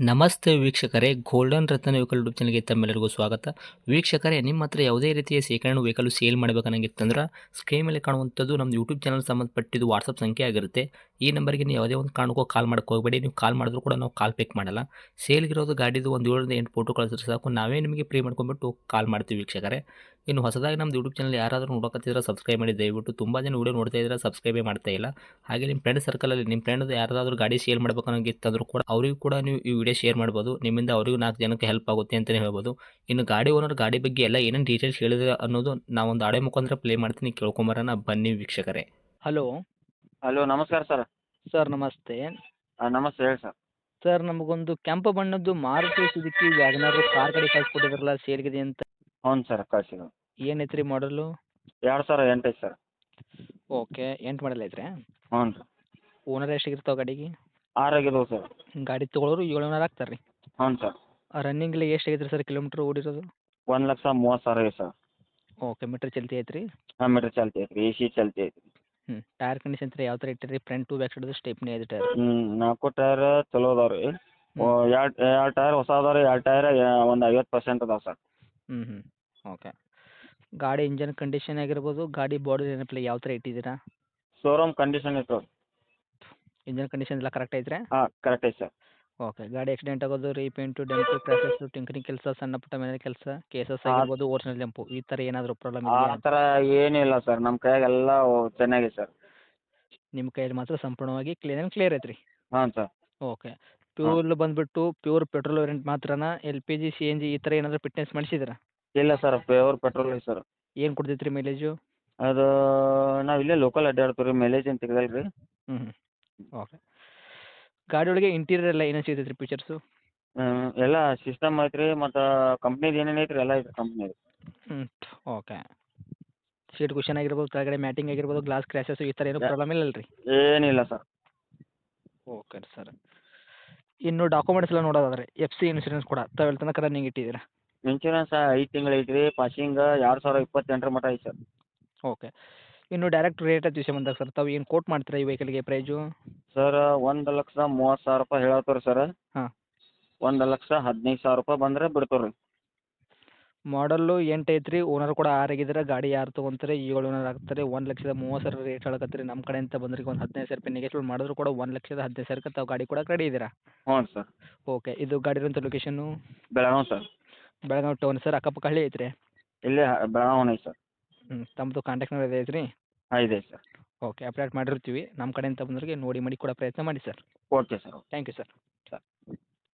ನಮಸ್ತೆ ವೀಕ್ಷಕರೇ, ಗೋಲ್ಡನ್ ರತ್ನ vehicle YouTube ಚಾನಲ್ಗೆ ತಮ್ಮೆಲ್ಲರಿಗೂ ಸ್ವಾಗತ. ವೀಕ್ಷಕರೇ, ನಿಮ್ಮ ಹತ್ರ ಯಾವುದೇ ರೀತಿಯ ಶೇಖರಣೆ ವೆಹಿಕಲ್ ಸೇಲ್ ಮಾಡಬೇಕನ್ನಂಗಿತ್ತಂದ್ರೆ ಸ್ಕ್ರೀನ್ ಮೇಲೆ ಕಾಣುವಂಥದ್ದು ನಮ್ಮ ಯೂಟ್ಯೂಬ್ ಚಾನಲ್ ಸಂಬಂಧಪಟ್ಟಿದ್ದು ವಾಟ್ಸಪ್ ಸಂಖ್ಯೆ ಆಗಿರುತ್ತೆ. ಈ ನಂಬರ್ಗೆ ನೀವು ಯಾವುದೇ ಒಂದು ಕಾರಣಕ್ಕೂ ಕಾಲ್ ಮಾಡಕ್ಕೆ ಹೋಗಬೇಡಿ. ನೀವು ಕಾಲ್ ಮಾಡಿದ್ರು ಕೂಡ ನಾವು ಕಾಲ್ ಪಿಕ್ ಮಾಡಲ್ಲ. ಸೇಲ್ಗಿರೋದು ಗಾಡಿದು ಒಂದು 7ರಿಂದ 8 ಫೋಟೋ ಕಳಿಸಿದ್ರೆ ಸಾಕು, ನಾವೇ ನಿಮಗೆ ಪ್ರೀ ಮಾಡ್ಕೊಂಡ್ಬಿಟ್ಟು ಕಾಲ್ ಮಾಡ್ತೀವಿ ವೀಕ್ಷಕರೇ. ಇನ್ನು ಹೊಸದಾಗಿ ನಮ್ಮದು ಯೂಟ್ಯೂಬ್ ಚಾನಲ್ ಯಾರಾದರೂ ನೋಡಕತ್ತಿದ್ರೆ ಸಬ್ಸ್ಕ್ರೈಬ್ ಮಾಡಿ ದಯವಿಟ್ಟು. ತುಂಬ ಜನ ವೀಡಿಯೋ ನೋಡ್ತಾ ಇದ್ದಾರೆ, ಸಬ್ಸ್ಕ್ರೈಬೇ ಮಾಡ್ತಾ ಇಲ್ಲ. ಹಾಗೆ ನಿಮ್ಮ ಫ್ರೆಂಡ್ ಸರ್ಕಲಲ್ಲಿ ನಿಮ್ಮ ಫ್ರೆಂಡ್ ಯಾರಾದರೂ ಗಾಡಿ ಸೇಲ್ ಮಾಡ್ಬೇಕನ್ನೋಂಗಿತ್ತಂದ್ರೂ ಕೂಡ ಅವರಿಗೂ ಕೂಡ ನೀವು ಈ ವಿಡಿಯೋ ಶೇರ್ ಮಾಡ್ಬೋದು. ನಿಮ್ಮಿಂದ ಅವರಿಗೂ 4 ಜನಕ್ಕೆ ಹೆಲ್ಪ್ ಆಗುತ್ತೆ ಅಂತಲೇ ಹೇಳ್ಬೋದು. ಇನ್ನು ಗಾಡಿ ಓನರ್ ಗಾಡಿ ಬಗ್ಗೆ ಎಲ್ಲ ಏನೇನು ಡೀಟೇಲ್ಸ್ ಹೇಳಿದ್ರೆ ಅನ್ನೋದು ನಾವೊಂದು ಆಡಿಯೋ ಮುಖಾಂತರ ಪ್ಲೇ ಮಾಡ್ತೀನಿ, ಕೇಳ್ಕೊಂಬರೋಣ ಬನ್ನಿ ವೀಕ್ಷಕರೇ. ಹಲೋ ಹಲೋ, ನಮಸ್ಕಾರ ಸರ್. ಸರ್, ನಮಸ್ತೆ. ನಮಸ್ತೆ ಹೇಳಿ ಸರ್. ಸರ್, ನಮಗೊಂದು ಕೆಂಪು ಬಣ್ಣದ್ದು ಮಾರುತಿ ಸುಜುಕಿ ವ್ಯಾಗನರ್ ಕಾರ್ ಗಾಡಿ ಕಳಿಸ್ಕೊಟ್ಟಿದ್ರಲ್ಲ, ಸೇಲ್ಗಿದೆ ಅಂತ. ಹ್ಞೂ ಸರ್, ಕಳಿಸಿದ್ರು. ಏನೈತ್ರಿ ಮಾಡಲು? 2008 ಐತೆ ಸರ್. ಓಕೆ, 8 ಮಾಡಲ್ ಐತ್ರಿ. ಹ್ಞೂ ರೀ. ಓನರ್ ಎಷ್ಟಾಗಿರ್ತಾವೆ ಗಾಡಿಗೆ? 6 ಆಗಿದಾವೆ ಸರ್. ಗಾಡಿ ತೊಗೊಳೋರು 700 ಆಗ್ತಾರೆ ರೀ. ಹ್ಞೂ ಸರ್. ರನ್ನಿಂಗ್ಲಿ ಎಷ್ಟು ಆಗೈತ್ರಿ ಸರ್ ಕಿಲೋಮೀಟ್ರ್ ಓಡಿರೋದು? 1,30,000 ಐತೆ ಸರ್. ಓಕೆ, ಮೀಟ್ರ್ ಚಲ್ತಿ ಐತ್ರಿ. ಮೀಟ್ರ್ ಚಾಲ್ತಿ ಐತೆ ರೀ, AC ಚಾಲ್ತಿ ಐತೆ ರೀ. ಟೈರ್ ಕಂಡೀಷನ್ ಯಾವ ಥರ ಇಟ್ಟಿರಿ? Front to back side stepney ಐತೆ ಟೈರ್. 4 ಟೈರ್ ಚಲೋ ಅದಾವೆ ರೀ. ಎರಡು ಟೈರ್ ಹೊಸ ಅದಾವೆ ರೀ. 2 ಟೈರ್ ಒಂದು 50% ಅದಾವೆ ಸರ್. ಓಕೆ. ಗಾಡಿ ಇಂಜನ್ ಕಂಡೀಷನ್ ಆಗಿರ್ಬೋದು, ಗಾಡಿ ಬಾಡಿ ಏನಪ್ಪ ಯಾವ ಥರ ಇಟ್ಟಿದ್ದೀರಾ? ಶೋರೂಮ್ ಕಂಡೀಷನ್ ಐತೆ ರೀ. ಇಂಜನ್ ಕಂಡೀಷನ್ ಎಲ್ಲ ಕರೆಕ್ಟ್ ಐತ್ರಿ? ಹಾಂ, ಕರೆಕ್ಟ್ ಐತೆ ಸರ್. ಓಕೆ. ಗಾಡಿ ಆಕ್ಸಿಡೆಂಟ್ ಆಗೋದು, ರೀಪೇಂಟು, ಡೆಂಟು, ಕ್ರ್ಯಾಶಸ್ಸು, ಟಿಂಕರಿಂಗ್ ಕೆಲಸ, ಸಣ್ಣ ಪುಟ್ಟ ಮನೆ ಕೆಲಸ, ಕೇಸಸ್ ಆಗಿರ್ಬೋದು, ಓರಿಜಿನಲ್ ಜಂಪು ಈ ಥರ ಏನಾದರೂ ಪ್ರಾಬ್ಲಮ್ ಆ ಇದೆಯಾ? ಥರ ಏನಿಲ್ಲ ಸರ್. ನಮ್ಮ ಕೈಯಾಗೆಲ್ಲ ಚೆನ್ನಾಗಿದೆ ಸರ್. ನಿಮ್ಮ ಕೈಯಲ್ಲಿ ಮಾತ್ರ ಸಂಪೂರ್ಣವಾಗಿ ಕ್ಲಿಯರ್ ಐತ್ರಿ. ಹಾಂ ಸರ್. ಓಕೆ. ಫ್ಯೂಲ್ ಬಂದುಬಿಟ್ಟು ಪ್ಯೂರ್ ಪೆಟ್ರೋಲ್ ವೇರಿಯಂಟ್ ಮಾತ್ರನಾ? LPG, CNG ಈ ಥರ ಏನಾದರೂ ಫಿಟ್ನೆಸ್ ಮಾಡಿಸಿದ್ರಾ? ಇಲ್ಲ ಸರ್, ಪ್ಯೂರ್ ಪೆಟ್ರೋಲ್ ಐತೆ ಸರ್. ಏನು ಕೊಡ್ತೈತೆ ರೀ ಮೈಲೇಜು? ಅದು ನಾವು ಇಲ್ಲೇ ಲೋಕಲ್ ಅಡ್ಡಾಡ್ತೀವಿ ರೀ. ಮೈಲೇಜ್ ಏನು ತೆಗ್ದಲ್ಲ ರೀ. ಓಕೆ. ಗಾಡಿ ಒಳಗೆ ಇಂಟೀರಿಯರ್ ಎಲ್ಲ ಏನೇನು ಸಿಗ್ತೈತೆ ರೀ ಫೀಚರ್ಸು? ಎಲ್ಲ ಸಿಸ್ಟಮ್ ಐತೆ ರೀ. ಮತ್ತು ಕಂಪ್ನಿದು ಏನೇನು ಐತೆ ರೀ ಎಲ್ಲ ಐತೆ ಕಂಪ್ನಿದು. ಓಕೆ. ಸೀಟ್ ಕುಷನ್ ಆಗಿರ್ಬೋದು, ಕೆಳಗಡೆ ಮ್ಯಾಟಿಂಗ್ ಆಗಿರ್ಬೋದು, ಗ್ಲಾಸ್ ಕ್ರ್ಯಾಶಸ್ ಈ ಥರ ಏನೂ ಪ್ರಾಬ್ಲಮ್ ಇಲ್ಲಲ್ಲ ರೀ? ಏನಿಲ್ಲ ಸರ್. Okay sir. ಇನ್ನು ಡಾಕ್ಯುಮೆಂಟ್ಸ್ ಎಲ್ಲ ನೋಡೋದಾದ್ರೆ FC ಇನ್ಸೂರೆನ್ಸ್ ಕೂಡ ತಾವು ಎಲ್ಲಿ ತನಕ ರನ್ನಿಂಗ್ ಇಟ್ಟಿದ್ದೀರಾ? ಇನ್ಶೂರೆನ್ಸ್ 5 ತಿಂಗಳು ಐತೆ ರೀ. ಪಾಸಿಂಗ್ 2028 ಮಟ್ಟ ಐತೆ ಸರ್. ಓಕೆ. ಇನ್ನು ಡೈರೆಕ್ಟ್ ರೇಟ್ ವಿಷಯ ಬಂದಾಗ ಸರ್, ತಾವು ಏನು ಕೋಟ್ ಮಾಡ್ತೀರಾ ಈ ವೆಹಿಕಲ್ಗೆ ಪ್ರೈಜು? ಸರ್, 1,30,000 ರೂಪಾಯಿ ಹೇಳತ್ತೀವಿ ಸರ್. ಹಾಂ. 1,15,000 ಬಂದರೆ ಬಿಡ್ತೀವಿ ರೀ. ಮಾಡಲ್ಲು 8 ಐತ್ರಿ. ಓನರ್ ಕೂಡ 6 ಆಗಿದ್ದಾರೆ. ಗಾಡಿ ಯಾರು ತೊಗೊಂತಾರೆ 700 ಆಗ್ತಾರೆ. 1,30,30,000 ರೇಟ್ ಹೇಳಕತ್ತೀರಿ. ನಮ್ಮ ಕಡೆಯಿಂದ ಬಂದ್ರೆ ಒಂದು 15,000 ನೆಗೆಟಿವ್ ಮಾಡಿದ್ರು ಕೂಡ 1,15,000 ತಾವು ಗಾಡಿ ಕೊಡಕ್ಕೆ ರೆಡಿ ಇದ್ದೀರಾ? ಹ್ಞೂ ಸರ್. ಓಕೆ. ಇದು ಗಾಡಿ ಇರೋಂಥ location? Belagavi sir. Belagavi town sir. ಅಕ್ಕಪಕ್ಕ ಹಳ್ಳಿ ಐತ್ರಿ? ಇಲ್ಲೇ ಬೆಳಗಾವಿ ಐತೆ ಸರ್. ತಮ್ಮದು ಕಾಂಟ್ಯಾಕ್ಟ್ ನಂಬರ್ ಇದೆ ಐತ್ರಿ? ಹಾಂ, ಇದೆ ಸರ್. ಓಕೆ. ಅಪ್ಡೇಟ್ ಮಾಡಿರ್ತೀವಿ. ನಮ್ಮ ಕಡೆಯಿಂದ ಬಂದವರಿಗೆ ನೋಡಿ ಮಾಡಿ ಕೊಡೋ ಪ್ರಯತ್ನ ಮಾಡಿ sir. Okay sir. Thank you sir. Sir.